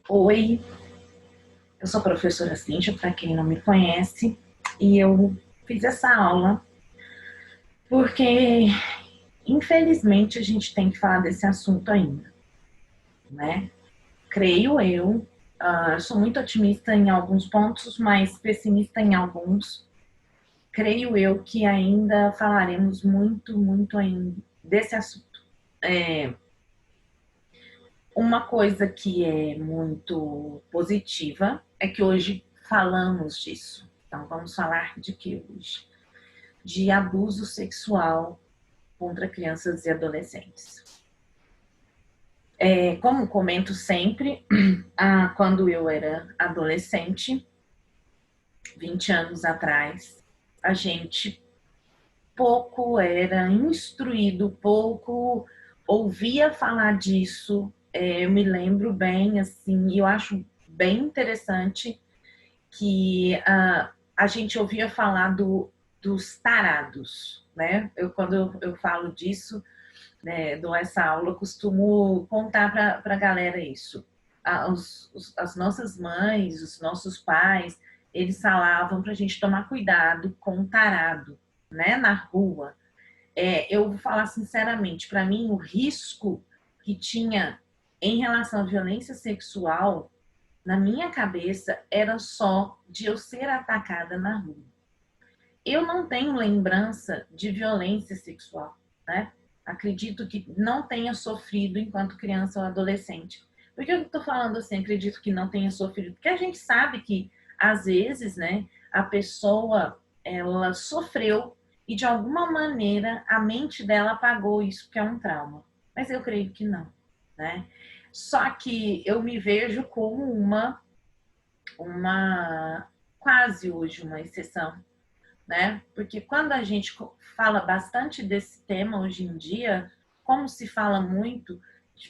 Oi, eu sou a professora Cíntia, para quem não me conhece, e eu fiz essa aula porque, infelizmente, a gente tem que falar desse assunto ainda, né? Creio eu, sou muito otimista em alguns pontos, mas pessimista em alguns. Creio eu que ainda falaremos muito, muito ainda desse assunto. Uma coisa que é muito positiva é que hoje falamos disso. Então, vamos falar de que hoje? De abuso sexual contra crianças e adolescentes. Como comento sempre, quando eu era adolescente, 20 anos atrás, a gente pouco era instruído, pouco ouvia falar disso. Eu me lembro bem, assim, e eu acho bem interessante que a gente ouvia falar dos tarados, né? Quando eu falo disso, né, dou essa aula, eu costumo contar para a galera isso. As nossas mães, os nossos pais, eles falavam para a gente tomar cuidado com o tarado, né, na rua. Eu vou falar sinceramente, para mim, o risco que tinha em relação à violência sexual, na minha cabeça, era só de eu ser atacada na rua. Eu não tenho lembrança de violência sexual, né? Acredito que não tenha sofrido enquanto criança ou adolescente. Por que eu estou falando assim, acredito que não tenha sofrido? Porque a gente sabe que, às vezes, né, a pessoa, ela sofreu e, de alguma maneira, a mente dela apagou isso, que é um trauma. Mas eu creio que não, né? Só que eu me vejo como uma quase hoje uma exceção, né? Porque quando a gente fala bastante desse tema hoje em dia, como se fala muito,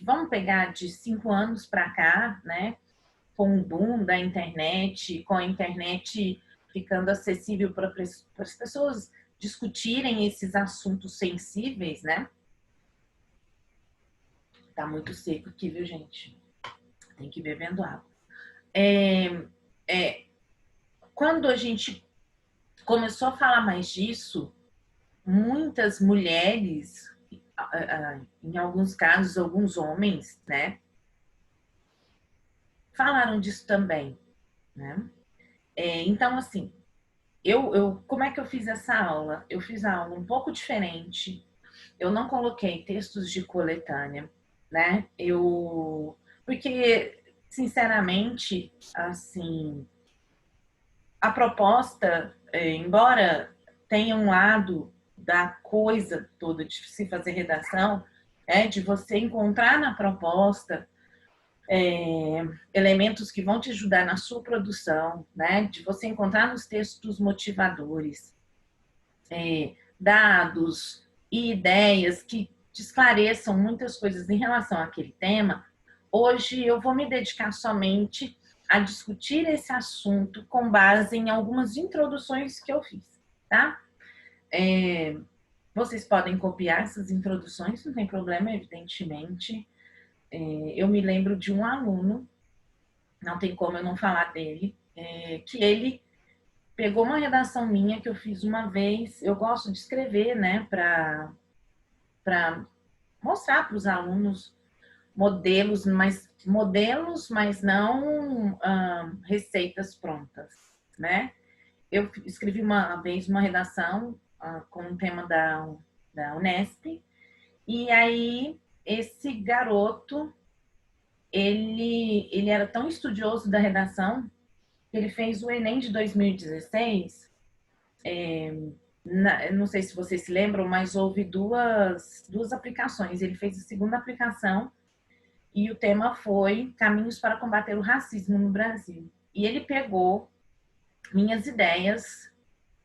vamos pegar de 5 anos para cá, né? Com o boom da internet, com a internet ficando acessível para as pessoas discutirem esses assuntos sensíveis, né? Tá muito seco aqui, viu, gente? Tem que ir bebendo água. É, é, quando a gente começou a falar mais disso, muitas mulheres, em alguns casos, alguns homens, né, falaram disso também, né? Então, assim, como é que eu fiz essa aula? Eu fiz a aula um pouco diferente. Eu não coloquei textos de coletânea, né? Porque, sinceramente, assim, a proposta, embora tenha um lado da coisa toda de se fazer redação, de você encontrar na proposta elementos que vão te ajudar na sua produção, né? De você encontrar nos textos motivadores, dados e ideias que te esclareçam muitas coisas em relação àquele tema. Hoje eu vou me dedicar somente a discutir esse assunto com base em algumas introduções que eu fiz, tá? Vocês podem copiar essas introduções, não tem problema, evidentemente. Eu me lembro de um aluno, não tem como eu não falar dele, que ele pegou uma redação minha que eu fiz uma vez. Eu gosto de escrever, né, para mostrar para os alunos modelos, mas não receitas prontas, né? Eu escrevi uma vez uma redação com o tema da Unesp, e aí esse garoto, ele era tão estudioso da redação que ele fez o Enem de 2016. Não sei se vocês se lembram, mas houve duas aplicações. Ele fez a segunda aplicação e o tema foi Caminhos para combater o racismo no Brasil. E ele pegou minhas ideias,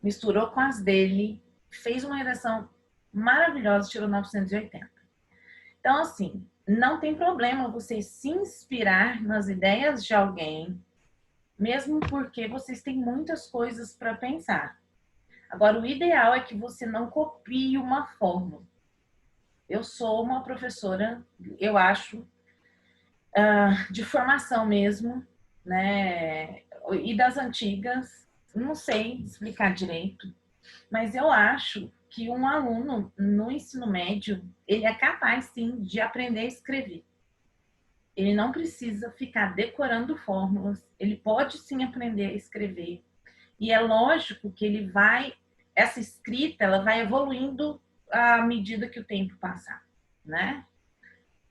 misturou com as dele, fez uma redação maravilhosa, tirou 980. Então, assim, não tem problema você se inspirar nas ideias de alguém, mesmo porque vocês têm muitas coisas para pensar. Agora, o ideal é que você não copie uma fórmula. Eu sou uma professora, eu acho de formação mesmo, né? E das antigas, não sei explicar direito, mas eu acho que um aluno no ensino médio, ele é capaz sim de aprender a escrever. Ele não precisa ficar decorando fórmulas, ele pode sim aprender a escrever. E é lógico que ele vai, essa escrita, ela vai evoluindo à medida que o tempo passar, né?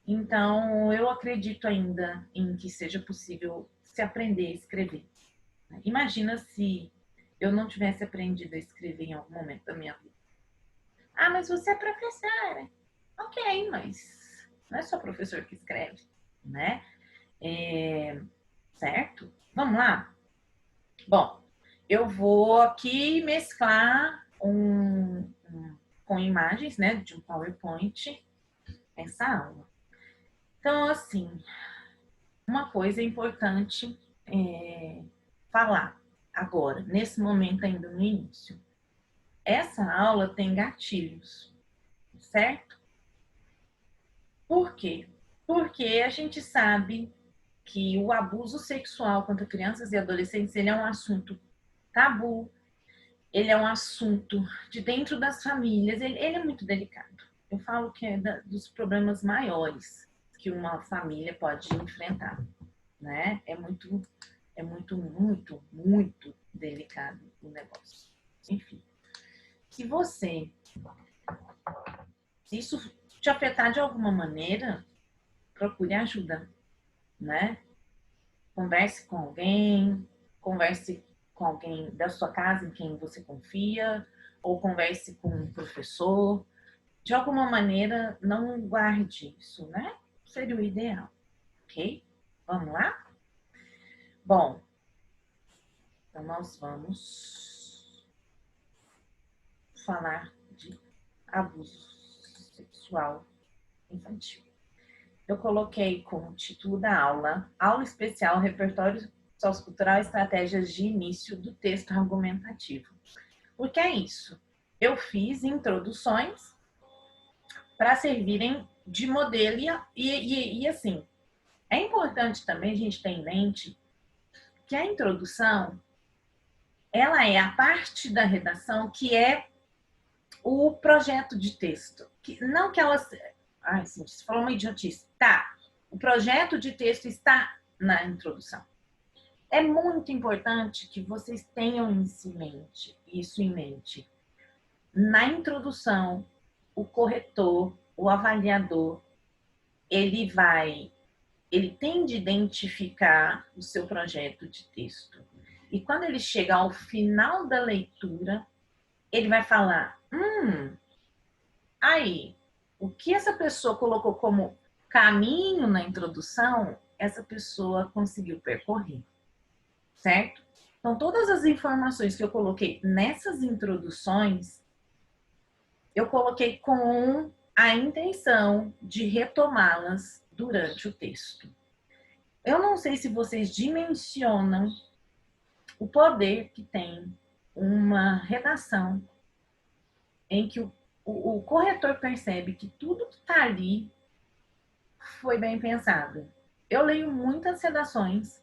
Então, eu acredito ainda em que seja possível se aprender a escrever. Imagina se eu não tivesse aprendido a escrever em algum momento da minha vida. Ah, mas você é professora. Ok, mas não é só professor que escreve, né? Certo? Vamos lá? Bom, eu vou aqui mesclar com imagens, né, de um PowerPoint, essa aula. Então, assim, uma coisa importante falar agora, nesse momento ainda no início. Essa aula tem gatilhos, certo? Por quê? Porque a gente sabe que o abuso sexual contra crianças e adolescentes ele é um assunto tabu, ele é um assunto de dentro das famílias, ele é muito delicado. Eu falo que é dos problemas maiores que uma família pode enfrentar, né? Muito delicado o negócio. Enfim, se você, se isso te afetar de alguma maneira, procure ajuda, né? Converse com alguém da sua casa em quem você confia, ou converse com um professor. De alguma maneira, não guarde isso, né? Seria o ideal, ok? Vamos lá? Bom, então nós vamos falar de abuso sexual infantil. Eu coloquei como título da aula, Aula Especial Repertório Sociocultural Estratégias de Início do Texto Argumentativo. Porque é isso. Eu fiz introduções para servirem de modelo e assim, é importante também a gente ter em mente que a introdução, ela é a parte da redação que é o projeto de texto. Não que ela... Ai, sim, você falou uma idiotice. Tá, o projeto de texto está na introdução. É muito importante que vocês tenham isso em mente. Na introdução, o corretor, o avaliador, ele tem de identificar o seu projeto de texto. E quando ele chegar ao final da leitura, ele vai falar, aí, o que essa pessoa colocou como caminho na introdução, essa pessoa conseguiu percorrer, certo? Então, todas as informações que eu coloquei nessas introduções, eu coloquei com a intenção de retomá-las durante o texto. Eu não sei se vocês dimensionam o poder que tem uma redação em que o corretor percebe que tudo que está ali foi bem pensado. Eu leio muitas redações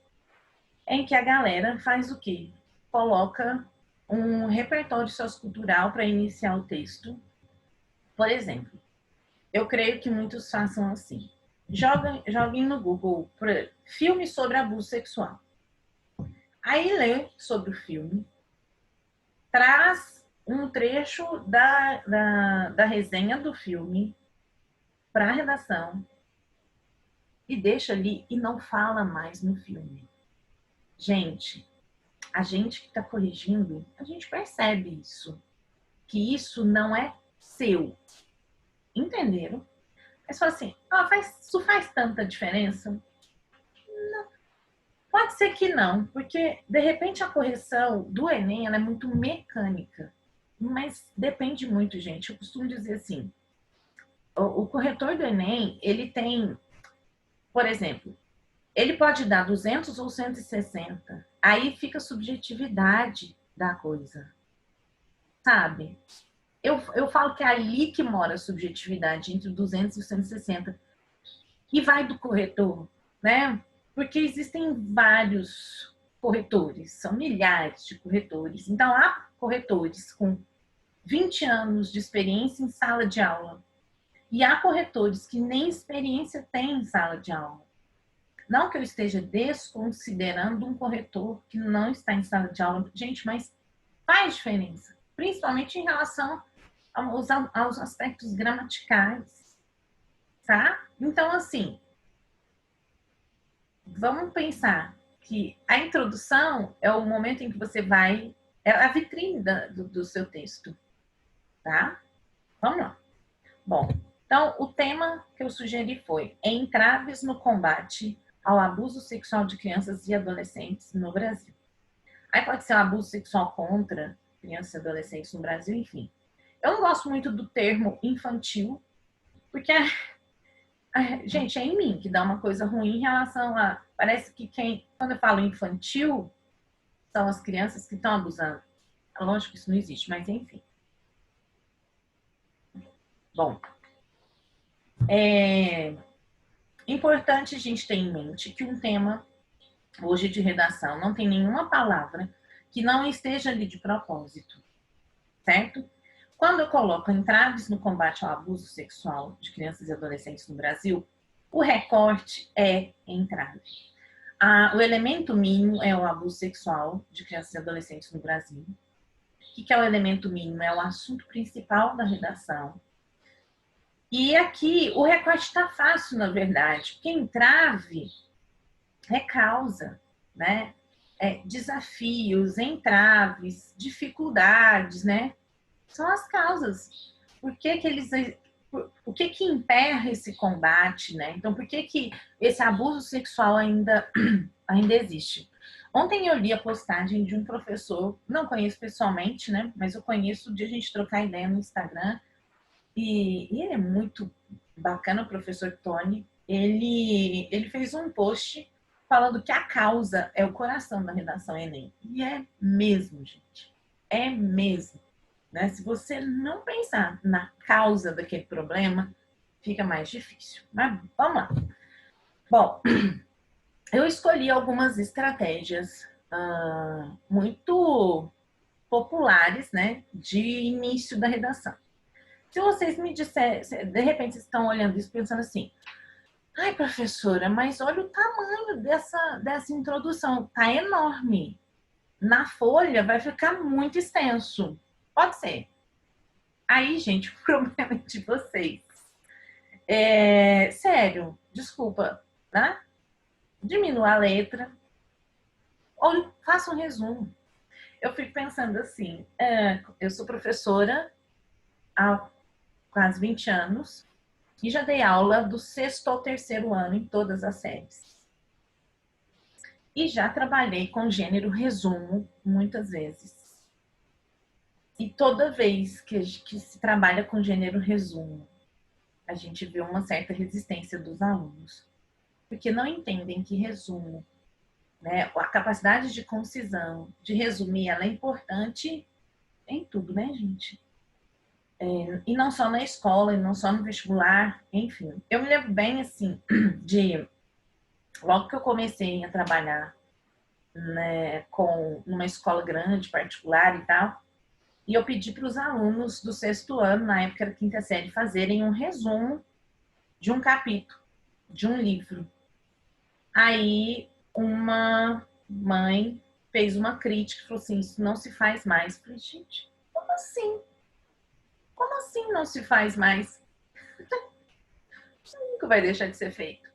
em que a galera faz o quê? Coloca um repertório sociocultural para iniciar o texto. Por exemplo, eu creio que muitos façam assim. Joguem no Google filme sobre abuso sexual. Aí lê sobre o filme, traz um trecho da resenha do filme para a redação e deixa ali e não fala mais no filme. Gente, a gente que está corrigindo, a gente percebe isso, que isso não é seu. Entenderam? É só assim, isso faz tanta diferença? Não. Pode ser que não, porque de repente a correção do Enem ela é muito mecânica, mas depende muito, gente. Eu costumo dizer assim, o corretor do Enem, ele tem, por exemplo, ele pode dar 200 ou 160. Aí fica a subjetividade da coisa, sabe? Eu falo que é ali que mora a subjetividade, entre 200 e 160. E vai do corretor. né? Porque existem vários corretores, são milhares de corretores. Então, há corretores com 20 anos de experiência em sala de aula. E há corretores que nem experiência têm em sala de aula. Não que eu esteja desconsiderando um corretor que não está em sala de aula. Gente, mas faz diferença. Principalmente em relação aos aspectos gramaticais, tá? Então, assim, vamos pensar que a introdução é o momento em que você vai... É a vitrine do seu texto, tá? Vamos lá. Bom, então o tema que eu sugeri foi entraves no combate ao abuso sexual de crianças e adolescentes no Brasil. Aí pode ser um abuso sexual contra crianças e adolescentes no Brasil, enfim. Eu não gosto muito do termo infantil, porque, gente, é em mim que dá uma coisa ruim em relação a... Parece que quando eu falo infantil, são as crianças que estão abusando. Lógico que isso não existe, mas enfim. Bom, é importante a gente ter em mente que um tema hoje de redação não tem nenhuma palavra que não esteja ali de propósito, certo? Quando eu coloco entraves no combate ao abuso sexual de crianças e adolescentes no Brasil, o recorte é entrave. O elemento mínimo é o abuso sexual de crianças e adolescentes no Brasil. O que é o elemento mínimo? É o assunto principal da redação. E aqui o recorte está fácil, na verdade, porque entrave é causa, né? Desafios, entraves, dificuldades, né? São as causas. Por que eles... O que emperra esse combate, né? Então, por que esse abuso sexual ainda existe? Ontem eu li a postagem de um professor, não conheço pessoalmente, né? Mas eu conheço de a gente trocar ideia no Instagram. E ele é muito bacana, o professor Tony. Ele fez um post falando que a causa é o coração da redação Enem. E é mesmo, gente. É mesmo. Né? Se você não pensar na causa daquele problema, fica mais difícil. Mas vamos lá. Bom, eu escolhi algumas estratégias muito populares, né, de início da redação. Se vocês me disserem, de repente vocês estão olhando isso pensando assim, ai, professora, mas olha o tamanho dessa introdução, tá enorme. Na folha vai ficar muito extenso. Pode ser. Aí, gente, o problema é de vocês. Sério, desculpa, né? Diminua a letra ou faça um resumo. Eu fico pensando assim, eu sou professora há quase 20 anos e já dei aula do 6º ao 3º ano em todas as séries. E já trabalhei com gênero resumo muitas vezes. E toda vez que se trabalha com gênero resumo, a gente vê uma certa resistência dos alunos. Porque não entendem que resumo, né, a capacidade de concisão, de resumir, ela é importante em tudo, né, gente? E não só na escola, e não só no vestibular, enfim. Eu me lembro bem, assim, logo que eu comecei a trabalhar, né, numa escola grande, particular e tal, e eu pedi para os alunos do 6º ano, na época era 5ª série, fazerem um resumo de um capítulo, de um livro. Aí uma mãe fez uma crítica e falou assim, isso não se faz mais. Eu falei, gente, como assim? Como assim não se faz mais? Nunca vai deixar de ser feito,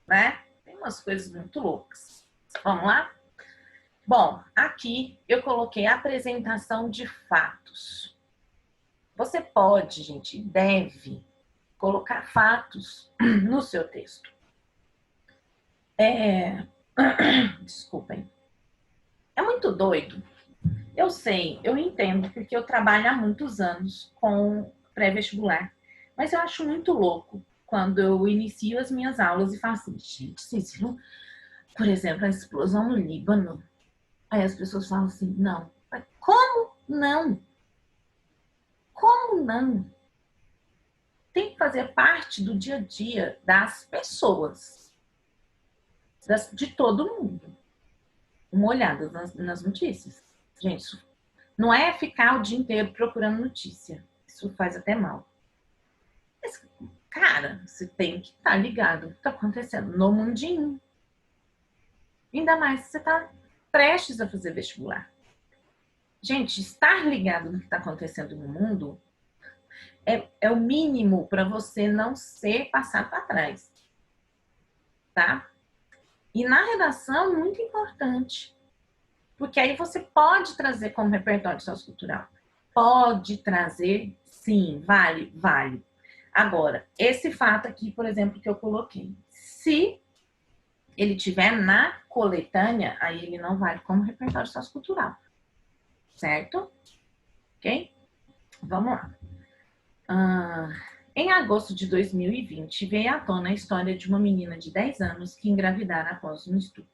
né? Tem umas coisas muito loucas. Vamos lá? Bom, aqui eu coloquei apresentação de fatos. Você pode, gente, deve colocar fatos no seu texto. Desculpem. É muito doido. Eu sei, eu entendo, porque eu trabalho há muitos anos com pré-vestibular. Mas eu acho muito louco quando eu inicio as minhas aulas e falo assim, gente, vocês viram, por exemplo, a explosão no Líbano? Aí as pessoas falam assim, não. Como não? Como não? Tem que fazer parte do dia a dia das pessoas. de todo mundo. Uma olhada nas notícias. Gente, isso não é ficar o dia inteiro procurando notícia. Isso faz até mal. Mas, cara, você tem que estar ligado no que está acontecendo no mundinho. Ainda mais se você está prestes a fazer vestibular. Gente, estar ligado no que está acontecendo no mundo é o mínimo para você não ser passado para trás. Tá? E na redação, muito importante. Porque aí você pode trazer como repertório sociocultural. Pode trazer, sim, vale, vale. Agora, esse fato aqui, por exemplo, que eu coloquei. Se ele tiver na coletânea, aí ele não vale como repertório sociocultural. Certo? Ok? Vamos lá. Em agosto de 2020, veio à tona a história de uma menina de 10 anos que engravidara após um estupro.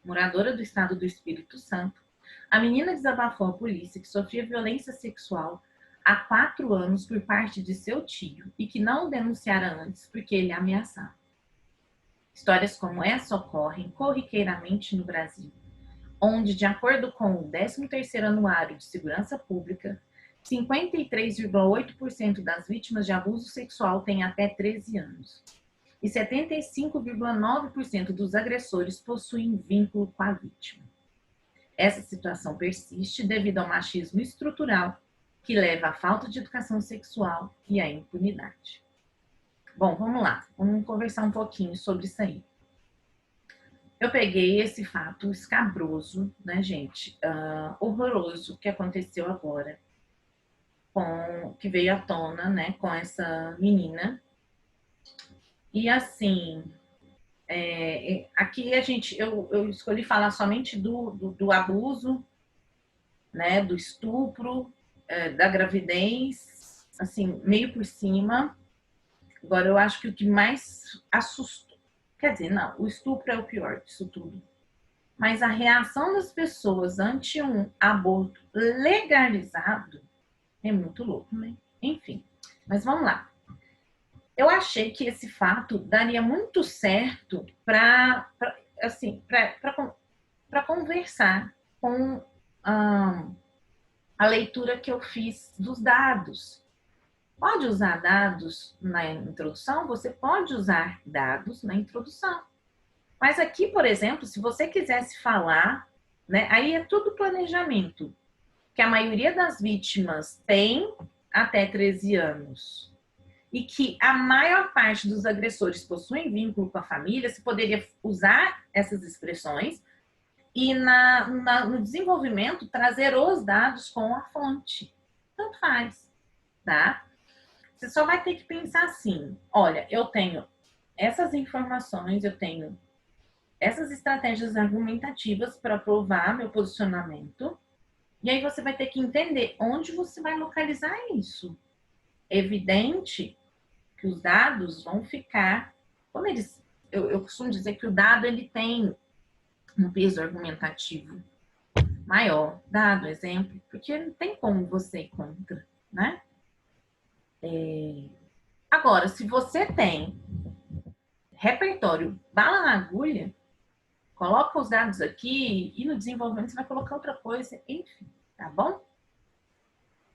Moradora do estado do Espírito Santo, a menina desabafou à polícia que sofria violência sexual há 4 anos por parte de seu tio e que não o denunciara antes porque ele a ameaçava. Histórias como essa ocorrem corriqueiramente no Brasil, onde, de acordo com o 13º Anuário de Segurança Pública, 53,8% das vítimas de abuso sexual têm até 13 anos. E 75,9% dos agressores possuem vínculo com a vítima. Essa situação persiste devido ao machismo estrutural, que leva à falta de educação sexual e à impunidade. Bom, vamos lá. Vamos conversar um pouquinho sobre isso aí. Eu peguei esse fato escabroso, né, gente? Horroroso que aconteceu agora, que veio à tona, né, com essa menina. E assim, aqui eu escolhi falar somente do abuso, né, do estupro, da gravidez, assim, meio por cima. Agora, eu acho que o que mais assustou, quer dizer, não, o estupro é o pior disso tudo. Mas a reação das pessoas ante um aborto legalizado é muito louco, né? Enfim, mas vamos lá. Eu achei que esse fato daria muito certo para conversar com a leitura que eu fiz dos dados. Pode usar dados na introdução? Você pode usar dados na introdução. Mas aqui, por exemplo, se você quisesse falar, né, aí é tudo planejamento, que a maioria das vítimas tem até 13 anos e que a maior parte dos agressores possuem vínculo com a família, se poderia usar essas expressões e no desenvolvimento trazer os dados com a fonte. Tanto faz, tá? Você só vai ter que pensar assim, olha, eu tenho essas informações, eu tenho essas estratégias argumentativas para provar meu posicionamento, e aí você vai ter que entender onde você vai localizar isso. É evidente que os dados vão ficar, como eu costumo dizer que o dado ele tem um peso argumentativo maior, dado exemplo, porque não tem como você ir contra, né? Agora, se você tem repertório bala na agulha, coloca os dados aqui e no desenvolvimento você vai colocar outra coisa, enfim, tá bom?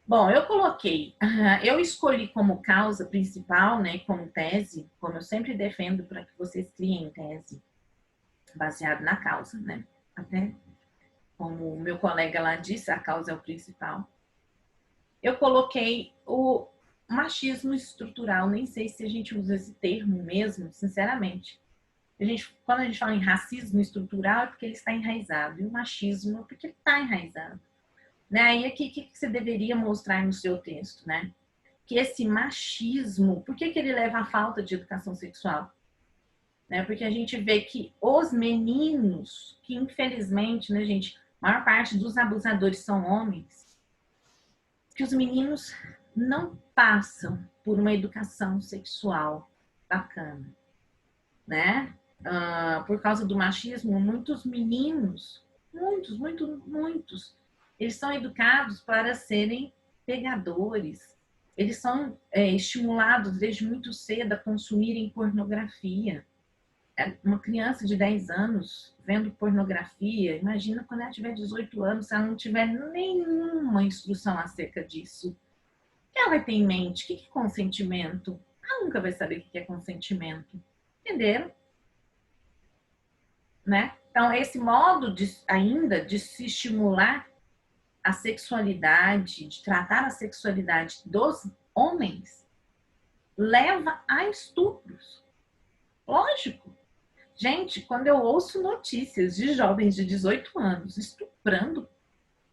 Bom, eu escolhi como causa principal, né, como tese, como eu sempre defendo para que vocês criem tese baseado na causa, né? Até como o meu colega lá disse, a causa é o principal. Eu coloquei o machismo estrutural, nem sei se a gente usa esse termo mesmo, sinceramente. Quando a gente fala em racismo estrutural, é porque ele está enraizado, e o machismo é porque ele está enraizado. Né? E aqui, o que você deveria mostrar no seu texto, né? Que esse machismo, por que ele leva à falta de educação sexual? Né? Porque a gente vê que os meninos, que infelizmente, né, gente, a maior parte dos abusadores são homens, que os meninos não passam por uma educação sexual bacana, né? Por causa do machismo, muitos meninos, muitos, eles são educados para serem pegadores. Eles são estimulados desde muito cedo a consumirem pornografia. uma criança de 10 anos vendo pornografia, imagina quando ela tiver 18 anos, se ela não tiver nenhuma instrução acerca disso. O que ela vai ter em mente? O que é consentimento? Ela nunca vai saber o que é consentimento. Entenderam? Né? Então, esse modo ainda de se estimular a sexualidade, de tratar a sexualidade dos homens, leva a estupros. Lógico. Gente, quando eu ouço notícias de jovens de 18 anos estuprando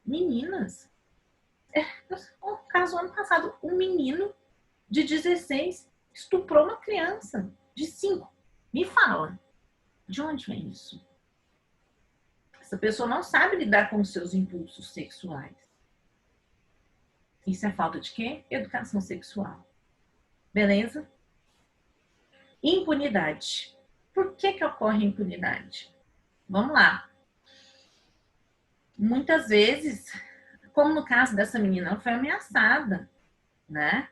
meninas, no caso, ano passado, um menino de 16 estuprou uma criança de 5. Me fala, de onde vem isso? Essa pessoa não sabe lidar com os seus impulsos sexuais. Isso é falta de quê? Educação sexual. Beleza? Impunidade. Por que ocorre impunidade? Vamos lá. Muitas vezes, como no caso dessa menina, ela foi ameaçada, né?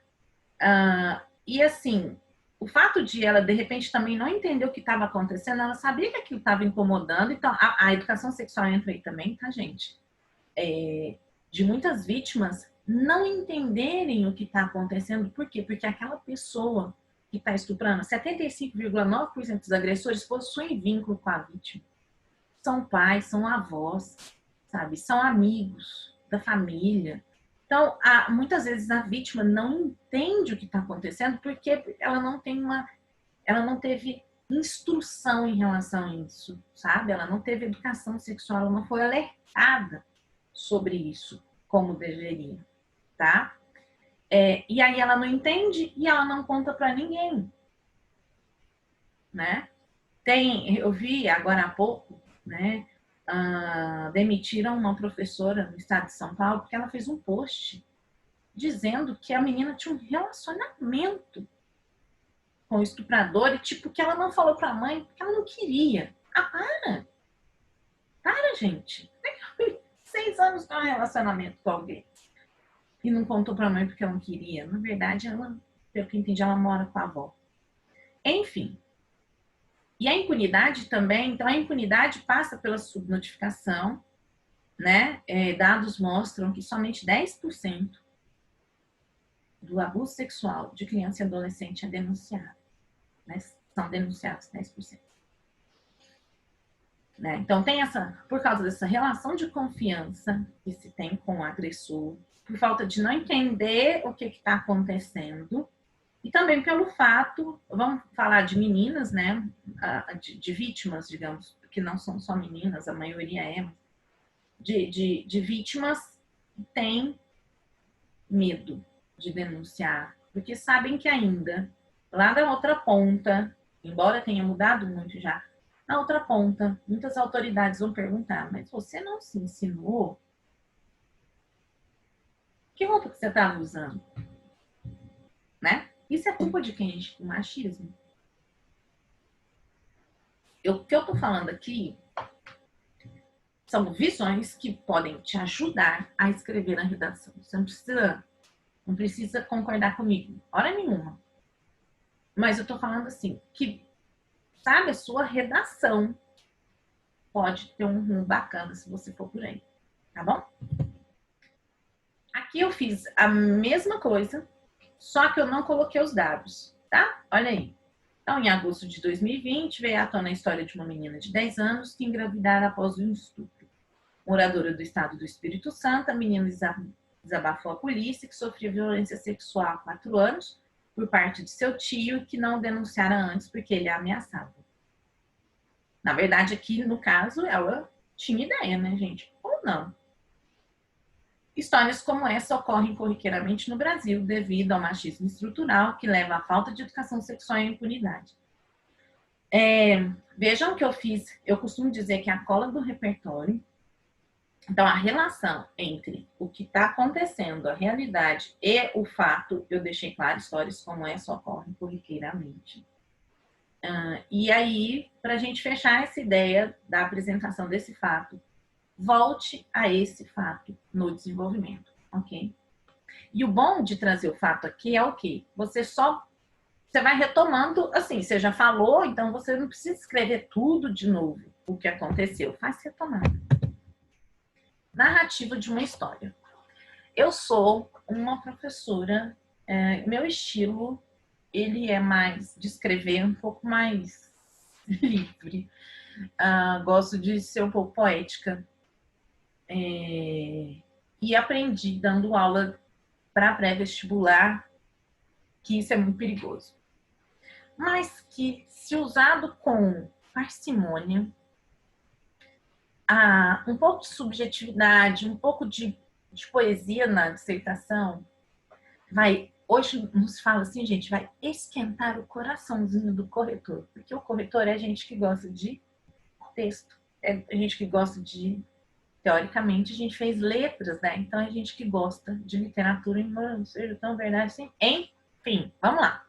E assim, o fato de ela, de repente, também não entender o que estava acontecendo, ela sabia que aquilo estava incomodando, então a educação sexual entra aí também, tá, gente? De muitas vítimas não entenderem o que está acontecendo. Por quê? Porque aquela pessoa que está estuprando, 75,9% dos agressores possuem vínculo com a vítima. São pais, são avós, sabe? São amigos da família. Então, muitas vezes a vítima não entende o que está acontecendo porque ela não teve instrução em relação a isso, sabe? Ela não teve educação sexual, ela não foi alertada sobre isso como deveria, tá? E aí ela não entende e ela não conta para ninguém, né? Eu vi agora há pouco, né? Demitiram uma professora no estado de São Paulo porque ela fez um post dizendo que a menina tinha um relacionamento com o estuprador e tipo que ela não falou para a mãe porque ela não queria. Para, gente. 6 anos com um relacionamento com alguém e não contou para a mãe porque ela não queria. Na verdade, ela, pelo que eu entendi, ela mora com a avó. Enfim. E a impunidade também, então a impunidade passa pela subnotificação, né? Dados mostram que somente 10% do abuso sexual de criança e adolescente é denunciado, né? São denunciados 10%. Né? Então tem por causa dessa relação de confiança que se tem com o agressor, por falta de não entender o que está acontecendo, e também pelo fato, vamos falar de meninas, né? De vítimas, digamos, que não são só meninas, a maioria de vítimas que têm medo de denunciar, porque sabem que ainda, lá da outra ponta, embora tenha mudado muito já, na outra ponta, muitas autoridades vão perguntar, mas você não se ensinou? Que roupa que você estava usando? Né? Isso é culpa de quem, gente? Do machismo. O que eu tô falando aqui são visões que podem te ajudar a escrever na redação. Você não precisa concordar comigo, hora nenhuma. Mas eu tô falando assim, que, sabe, a sua redação pode ter um rumo bacana se você for por aí, tá bom? Aqui eu fiz a mesma coisa, só que eu não coloquei os dados, tá? Olha aí. Então, em agosto de 2020, veio à tona a história de uma menina de 10 anos que engravidara após um estupro. Moradora do estado do Espírito Santo, a menina desabafou à polícia que sofria violência sexual há 4 anos por parte de seu tio, que não denunciara antes porque ele a ameaçava. Na verdade, aqui, no caso, ela tinha ideia, né, gente? Ou não. Histórias como essa ocorrem corriqueiramente no Brasil devido ao machismo estrutural que leva à falta de educação sexual e impunidade. Vejam que eu fiz, eu costumo dizer que é a cola do repertório. Então, a relação entre o que está acontecendo, a realidade e o fato, eu deixei claro, histórias como essa ocorrem corriqueiramente. E aí, para a gente fechar essa ideia da apresentação desse fato, volte a esse fato no desenvolvimento, ok? E o bom de trazer o fato aqui é o quê? Você só você vai retomando, assim, você já falou, então você não precisa escrever tudo de novo, o que aconteceu. Faz retomada. Narrativa de uma história. Eu sou uma professora, meu estilo, ele é mais de escrever, um pouco mais livre. Gosto de ser um pouco poética. E aprendi dando aula para pré-vestibular que isso é muito perigoso. Mas que, se usado com parcimônia, um pouco de subjetividade, um pouco de poesia na dissertação, hoje nos fala assim, gente, vai esquentar o coraçãozinho do corretor, porque o corretor é gente que gosta de texto, é gente que gosta de, teoricamente, a gente fez letras, né? Então é gente que gosta de literatura, embora não seja tão verdade assim. Enfim, vamos lá.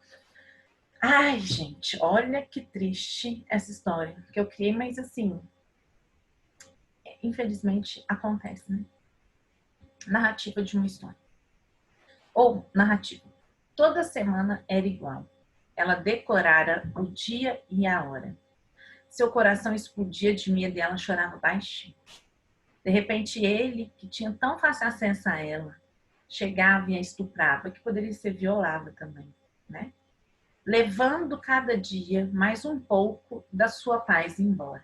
Ai, gente, olha que triste essa história que eu criei, mas assim, infelizmente acontece, né? Narrativa de uma história. Ou narrativa. Toda semana era igual. Ela decorara o dia e a hora. Seu coração explodia de medo e ela chorava baixinho. De repente, ele, que tinha tão fácil acesso a ela, chegava e a estuprava, que poderia ser violada também, né? Levando cada dia mais um pouco da sua paz embora.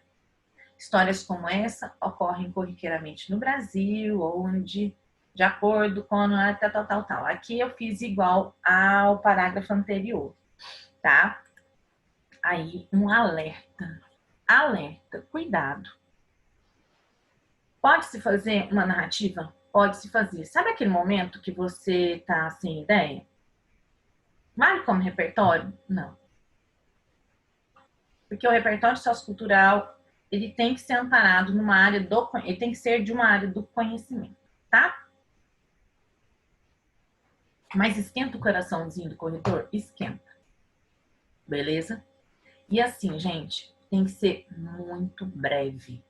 Histórias como essa ocorrem corriqueiramente no Brasil, onde, de acordo com tal. Aqui eu fiz igual ao parágrafo anterior, tá? Aí, um alerta. Alerta, cuidado. Pode-se fazer uma narrativa? Pode-se fazer. Sabe aquele momento que você tá sem ideia? Vale como repertório? Não. Porque o repertório sociocultural, ele tem que ser amparado numa área ele tem que ser de uma área do conhecimento, tá? Mas esquenta o coraçãozinho do corretor? Esquenta. Beleza? E assim, gente, tem que ser muito breve.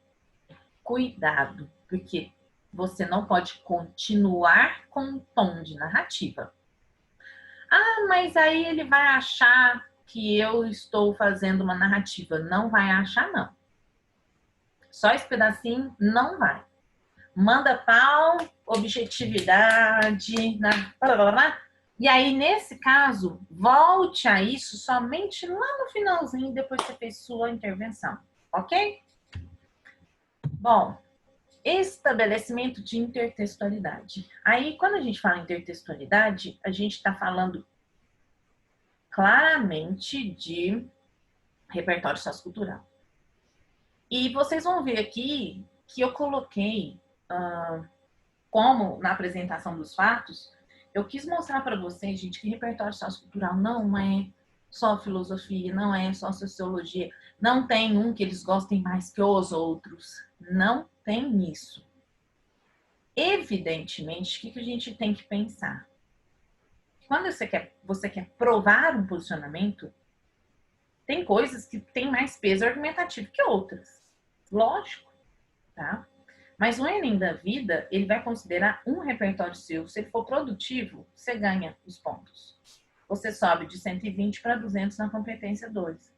Cuidado, porque você não pode continuar com um tom de narrativa. Mas aí ele vai achar que eu estou fazendo uma narrativa. Não vai achar, não. Só esse pedacinho não vai. Manda pau, objetividade, blá, blá, blá. E aí, nesse caso, volte a isso somente lá no finalzinho, depois que você fez sua intervenção, ok? Bom, estabelecimento de intertextualidade. Aí, quando a gente fala em intertextualidade, a gente está falando claramente de repertório sociocultural. E vocês vão ver aqui que eu coloquei, como na apresentação dos fatos, eu quis mostrar para vocês, gente, que repertório sociocultural não é só filosofia, não é só sociologia, não tem um que eles gostem mais que os outros. Não tem isso. Evidentemente, o que a gente tem que pensar? Quando você quer provar um posicionamento, tem coisas que têm mais peso argumentativo que outras. Lógico, tá? Mas o Enem da vida, ele vai considerar um repertório seu. Se ele for produtivo, você ganha os pontos. Você sobe de 120 para 200 na competência 2.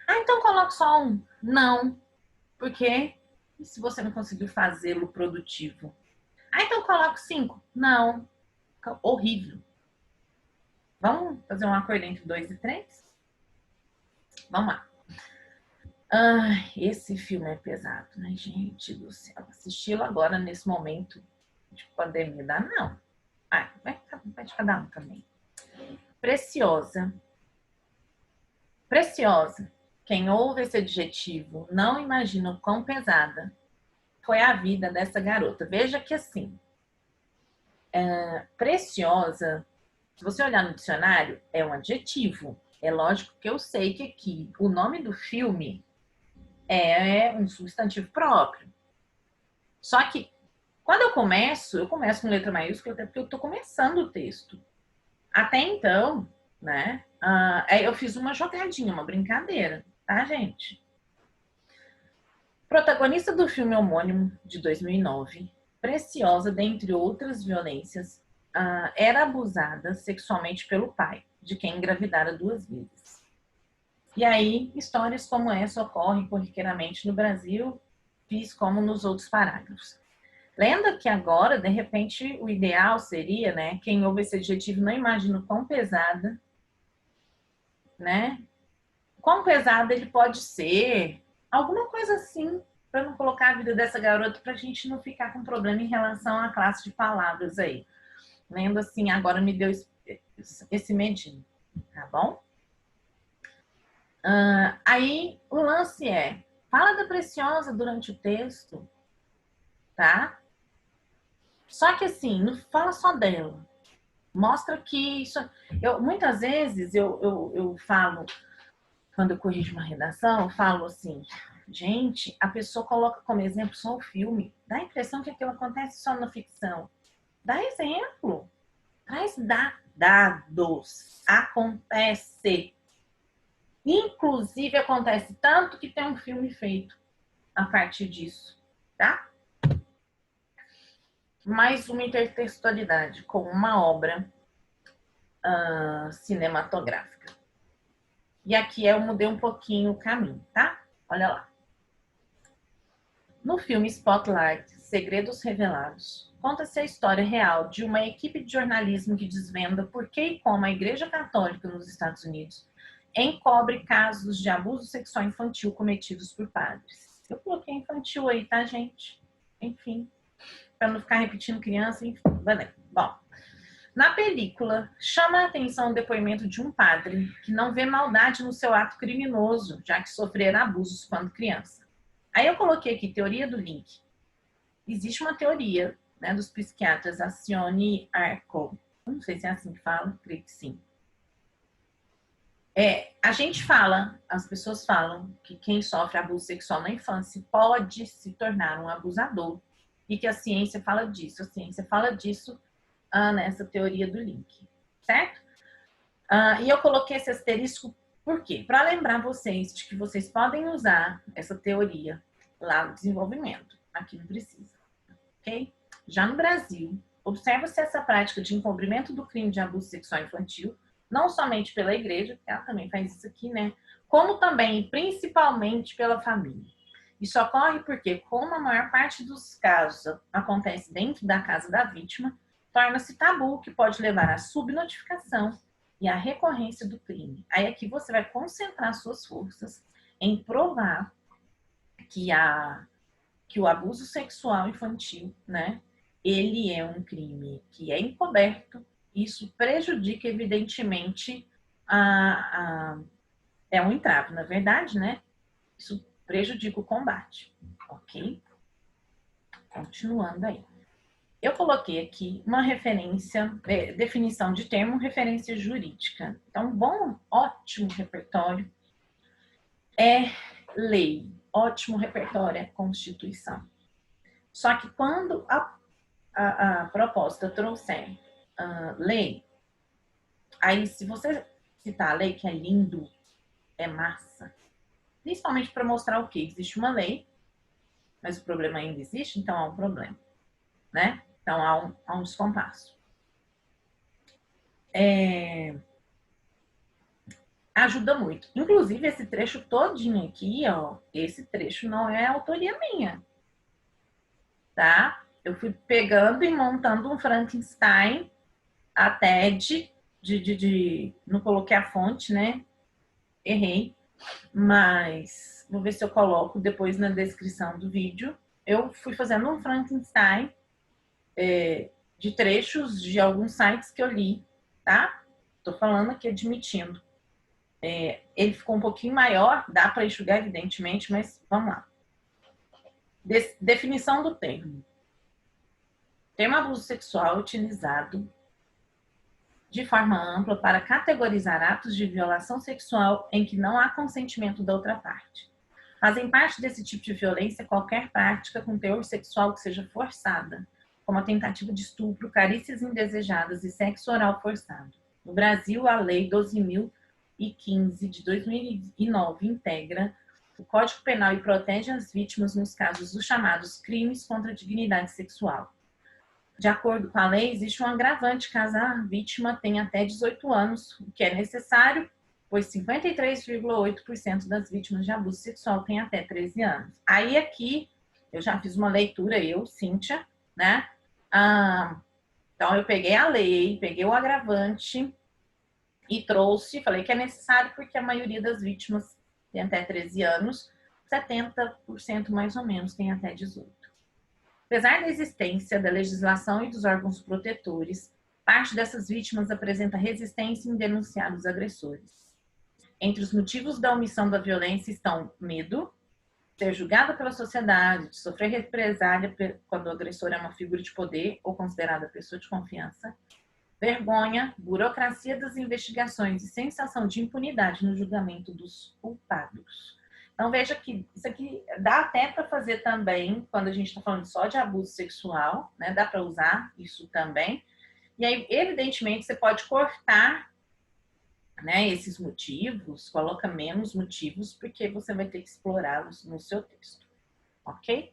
Então coloque só um. Não. Por quê? E se você não conseguir fazê-lo produtivo? Então coloque 5. Não. Fica horrível. Vamos fazer um acordo entre 2 e 3? Vamos lá. Esse filme é pesado, né, gente do céu? Assisti-lo agora, nesse momento de pandemia, dá não. Vai de cada um também. Preciosa. Preciosa. Quem ouve esse adjetivo não imagina o quão pesada foi a vida dessa garota. Veja que assim, preciosa, se você olhar no dicionário, é um adjetivo. É lógico que eu sei que aqui o nome do filme é um substantivo próprio. Só que quando eu começo com letra maiúscula, até porque eu estou começando o texto. Até então, né, eu fiz uma jogadinha, uma brincadeira, tá, gente? Protagonista do filme homônimo de 2009, Preciosa, dentre outras violências, era abusada sexualmente pelo pai, de quem engravidara 2 vezes. E aí, histórias como essa ocorrem corriqueiramente no Brasil, fiz como nos outros parágrafos. Lendo que agora, de repente, o ideal seria, né, quem ouve esse adjetivo não imagina o quão pesada, né, quão pesado ele pode ser, alguma coisa assim, para não colocar a vida dessa garota, para a gente não ficar com problema em relação à classe de palavras aí. Lendo assim, agora me deu esse medinho, tá bom? Aí o lance fala da Preciosa durante o texto, tá? Só que assim, não fala só dela. Mostra que isso. Muitas vezes eu falo, quando eu corrijo uma redação, eu falo assim, gente, a pessoa coloca como exemplo só o filme. Dá a impressão que aquilo acontece só na ficção. Dá exemplo. Traz dados. Acontece. Inclusive, acontece tanto que tem um filme feito a partir disso, tá? Mais uma intertextualidade com uma obra cinematográfica. E aqui eu mudei um pouquinho o caminho, tá? Olha lá. No filme Spotlight, Segredos Revelados, conta-se a história real de uma equipe de jornalismo que desvenda por que e como a Igreja Católica nos Estados Unidos encobre casos de abuso sexual infantil cometidos por padres. Eu coloquei infantil aí, tá, gente? Enfim, para não ficar repetindo criança, enfim, beleza. Bom, na película, chama a atenção o depoimento de um padre que não vê maldade no seu ato criminoso, já que sofrera abusos quando criança. Aí eu coloquei aqui teoria do link. Existe uma teoria, né, dos psiquiatras Acione Arco. Não sei se é assim que fala, creio que sim. A gente fala, as pessoas falam que quem sofre abuso sexual na infância pode se tornar um abusador e que a ciência fala disso. A ciência fala disso nessa teoria do link, certo? E eu coloquei esse asterisco por quê? Para lembrar vocês de que vocês podem usar essa teoria lá no desenvolvimento. Aqui não precisa, ok? Já no Brasil, observa-se essa prática de encobrimento do crime de abuso sexual infantil, não somente pela igreja, ela também faz isso aqui, né? Como também e principalmente pela família. Isso ocorre porque, como a maior parte dos casos acontece dentro da casa da vítima, torna-se tabu, que pode levar à subnotificação e à recorrência do crime. Aí aqui você vai concentrar suas forças em provar que o abuso sexual infantil, né, ele é um crime que é encoberto. Isso prejudica, evidentemente, é um entrave, na verdade, né? Isso prejudica o combate, ok? Continuando aí. Eu coloquei aqui uma referência, definição de termo, referência jurídica. Então, bom, ótimo repertório é lei, ótimo repertório é Constituição. Só que quando a proposta trouxer lei, aí se você citar a lei, que é lindo, é massa, principalmente para mostrar o quê? Existe uma lei, mas o problema ainda existe, então há um problema, né? Então há um descompasso. Ajuda muito. Inclusive, esse trecho todinho aqui, ó, esse trecho não é autoria minha, tá? Eu fui pegando e montando um Frankenstein até não coloquei a fonte, né? Errei, mas vou ver se eu coloco depois na descrição do vídeo. Eu fui fazendo um Frankenstein de trechos de alguns sites que eu li, tá? Tô falando aqui admitindo. Ele ficou um pouquinho maior, dá para enxugar, evidentemente, mas vamos lá. Definição do termo. Termo abuso sexual utilizado de forma ampla para categorizar atos de violação sexual em que não há consentimento da outra parte. Fazem parte desse tipo de violência qualquer prática com teor sexual que seja forçada, como a tentativa de estupro, carícias indesejadas e sexo oral forçado. No Brasil, a Lei 12.015 de 2009 integra o Código Penal e protege as vítimas nos casos dos chamados crimes contra a dignidade sexual. De acordo com a lei, existe um agravante caso a vítima tenha até 18 anos, o que é necessário, pois 53,8% das vítimas de abuso sexual têm até 13 anos. Aí aqui, eu já fiz uma leitura, eu, Cíntia, né? Então eu peguei a lei, peguei o agravante e trouxe, falei que é necessário porque a maioria das vítimas tem até 13 anos, 70% mais ou menos tem até 18. Apesar da existência da legislação e dos órgãos protetores, parte dessas vítimas apresenta resistência em denunciar os agressores. Entre os motivos da omissão da violência estão medo, ser julgada pela sociedade, de sofrer represália quando o agressor é uma figura de poder ou considerada pessoa de confiança, vergonha, burocracia das investigações e sensação de impunidade no julgamento dos culpados. Então veja que isso aqui dá até para fazer também, quando a gente está falando só de abuso sexual, né? Dá para usar isso também. E aí, evidentemente, você pode cortar, né, esses motivos, coloca menos motivos, porque você vai ter que explorá-los no seu texto, ok?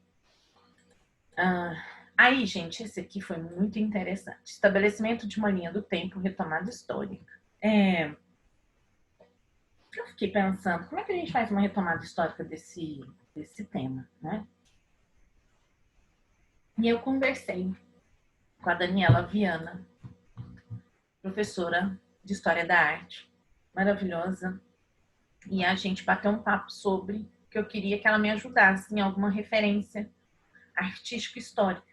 Aí, gente, esse aqui foi muito interessante. Estabelecimento de uma linha do tempo, retomada histórica. Eu fiquei pensando, como é que a gente faz uma retomada histórica desse tema, né? E eu conversei com a Daniela Viana, professora de História da Arte, maravilhosa, e a gente bateu um papo sobre que eu queria que ela me ajudasse em alguma referência artístico-histórica.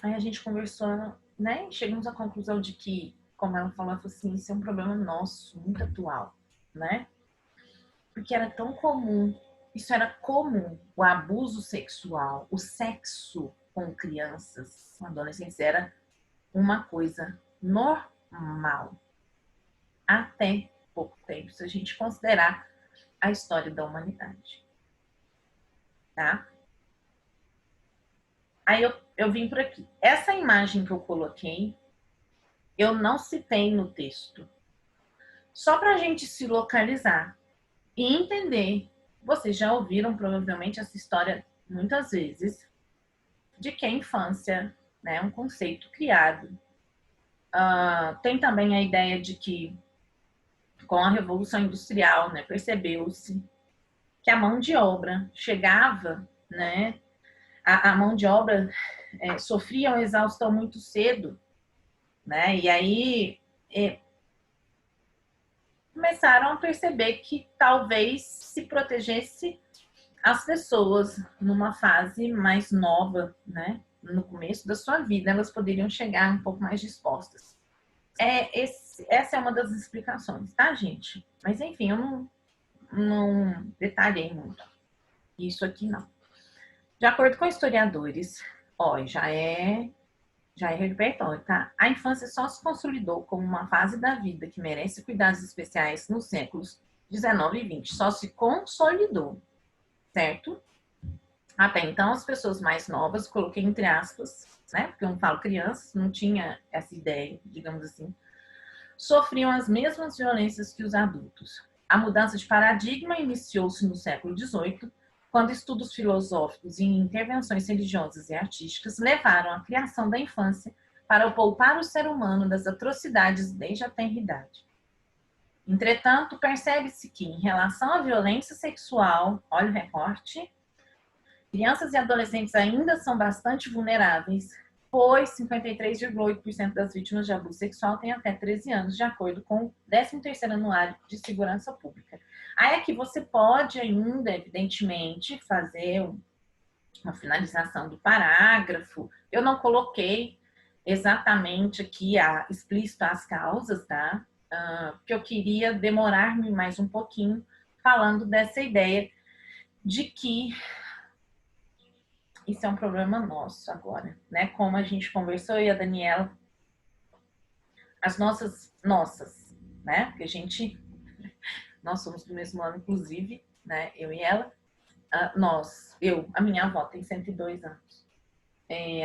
Aí a gente conversou, né? E chegamos à conclusão de que, como ela falou assim, isso é um problema nosso, muito atual, né? Porque era tão comum, isso era comum, o abuso sexual, o sexo com crianças, com adolescentes, era uma coisa normal. Até pouco tempo, se a gente considerar a história da humanidade. Tá? Aí eu vim por aqui. Essa imagem que eu coloquei, eu não citei no texto. Só para a gente se localizar e entender. Vocês já ouviram provavelmente essa história muitas vezes, de que a infância, né, é um conceito criado. Tem também a ideia de que com a Revolução Industrial, né, percebeu-se que a mão de obra chegava, né, a mão de obra sofria uma exaustão muito cedo, né, e aí começaram a perceber que talvez se protegesse as pessoas numa fase mais nova, né, no começo da sua vida, elas poderiam chegar um pouco mais dispostas. Essa é uma das explicações, tá, gente? Mas, enfim, eu não detalhei muito. Isso aqui não. De acordo com historiadores, ó, já é repertório, tá? A infância só se consolidou como uma fase da vida que merece cuidados especiais nos séculos 19 e 20. Só se consolidou, certo? Até então, as pessoas mais novas, coloquei entre aspas, né? Porque eu não falo crianças, não tinha essa ideia, digamos assim, sofriam as mesmas violências que os adultos. A mudança de paradigma iniciou-se no século XVIII, quando estudos filosóficos e intervenções religiosas e artísticas levaram à criação da infância para poupar o ser humano das atrocidades desde a tenra idade. Entretanto, percebe-se que, em relação à violência sexual, olha o recorte, crianças e adolescentes ainda são bastante vulneráveis, pois 53,8% das vítimas de abuso sexual têm até 13 anos, de acordo com o 13º Anuário de Segurança Pública. Aí aqui você pode ainda, evidentemente, fazer uma finalização do parágrafo. Eu não coloquei exatamente aqui explícito as causas, tá? Porque eu queria demorar-me mais um pouquinho falando dessa ideia de que isso é um problema nosso agora, né? Como a gente conversou, eu e a Daniela, as nossas, né? Porque nós somos do mesmo ano, inclusive, né? Eu e ela. A minha avó tem 102 anos.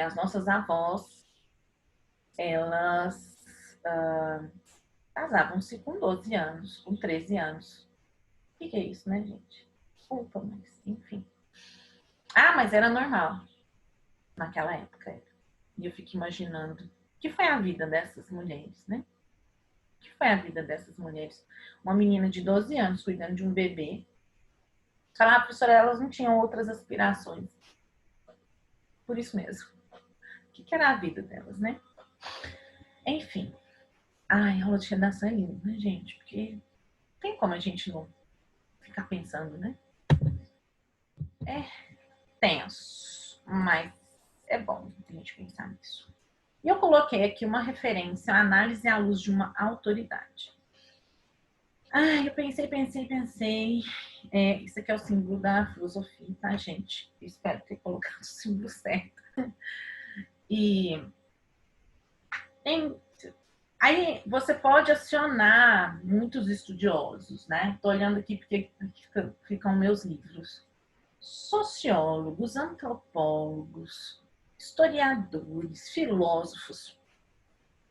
As nossas avós, elas casavam-se com 12 anos, com 13 anos. O que é isso, né, gente? Desculpa, mas enfim. Mas era normal naquela época. E eu fico imaginando o que foi a vida dessas mulheres, né? O que foi a vida dessas mulheres? Uma menina de 12 anos cuidando de um bebê. Falar, professora, elas não tinham outras aspirações. Por isso mesmo. O que era a vida delas, né? Enfim. Ai, aula de redação é lindo, né, gente? Porque tem como a gente não ficar pensando, né? É tenso, mas é bom a gente pensar nisso. E eu coloquei aqui uma referência à análise à luz de uma autoridade. Eu pensei. Isso aqui é o símbolo da filosofia, tá, gente? Eu espero ter colocado o símbolo certo. E tem, aí você pode acionar muitos estudiosos, né? Estou olhando aqui porque ficam meus livros. Sociólogos, antropólogos, historiadores, filósofos.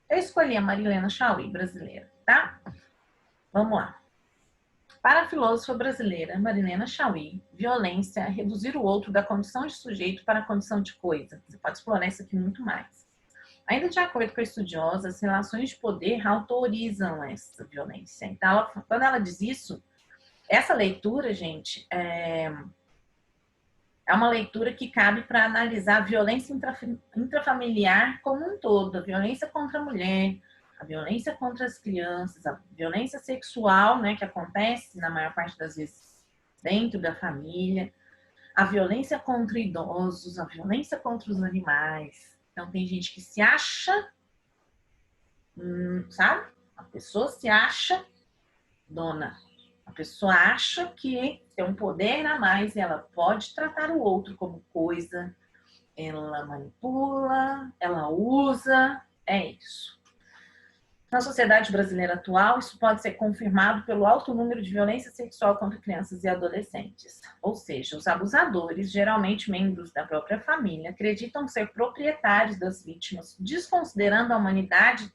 Eu escolhi a Marilena Chaui, brasileira, tá? Vamos lá. Para a filósofa brasileira Marilena Chaui, violência é reduzir o outro da condição de sujeito para a condição de coisa. Você pode explorar isso aqui muito mais. Ainda de acordo com a estudiosa, as relações de poder autorizam essa violência. Então, quando ela diz isso, essa leitura, gente, é uma leitura que cabe para analisar a violência intrafamiliar como um todo, a violência contra a mulher, a violência contra as crianças, a violência sexual, né, que acontece na maior parte das vezes dentro da família, a violência contra idosos, a violência contra os animais. Então tem gente que se acha, sabe? A pessoa se acha dona. A pessoa acha que tem um poder a mais e ela pode tratar o outro como coisa, ela manipula, ela usa, é isso. Na sociedade brasileira atual, isso pode ser confirmado pelo alto número de violência sexual contra crianças e adolescentes. Ou seja, os abusadores, geralmente membros da própria família, acreditam ser proprietários das vítimas, desconsiderando a humanidade.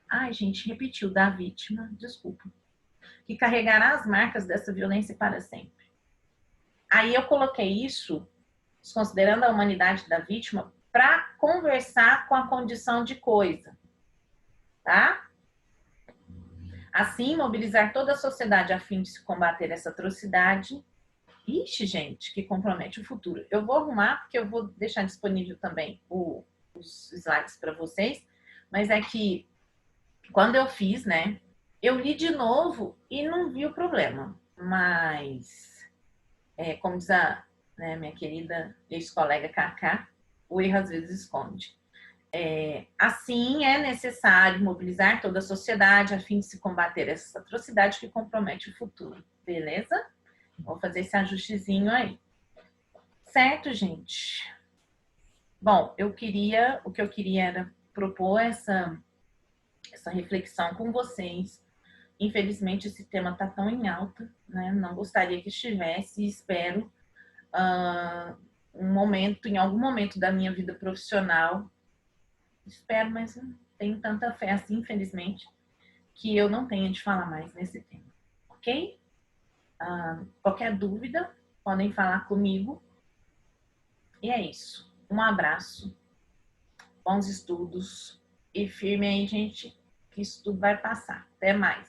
Ai, gente, repetiu, da vítima, desculpa. Que carregará as marcas dessa violência para sempre. Aí eu coloquei isso, desconsiderando a humanidade da vítima, para conversar com a condição de coisa, tá? Assim, mobilizar toda a sociedade a fim de se combater essa atrocidade. Ixi, gente, que compromete o futuro. Eu vou arrumar, porque eu vou deixar disponível também os slides para vocês, mas é que quando eu fiz, né, eu li de novo e não vi o problema. Mas, como diz a minha querida ex-colega Cacá, o erro às vezes esconde. Assim, é necessário mobilizar toda a sociedade a fim de se combater essa atrocidade que compromete o futuro. Beleza? Vou fazer esse ajustezinho aí. Certo, gente? Bom, o que eu queria era propor essa reflexão com vocês. Infelizmente, esse tema está tão em alta, né? Não gostaria que estivesse e espero em algum momento da minha vida profissional, espero, mas não tenho tanta fé assim, infelizmente, que eu não tenha de falar mais nesse tema, ok? Qualquer dúvida, podem falar comigo. E é isso. Um abraço, bons estudos e firme aí, gente, que isso tudo vai passar. Até mais.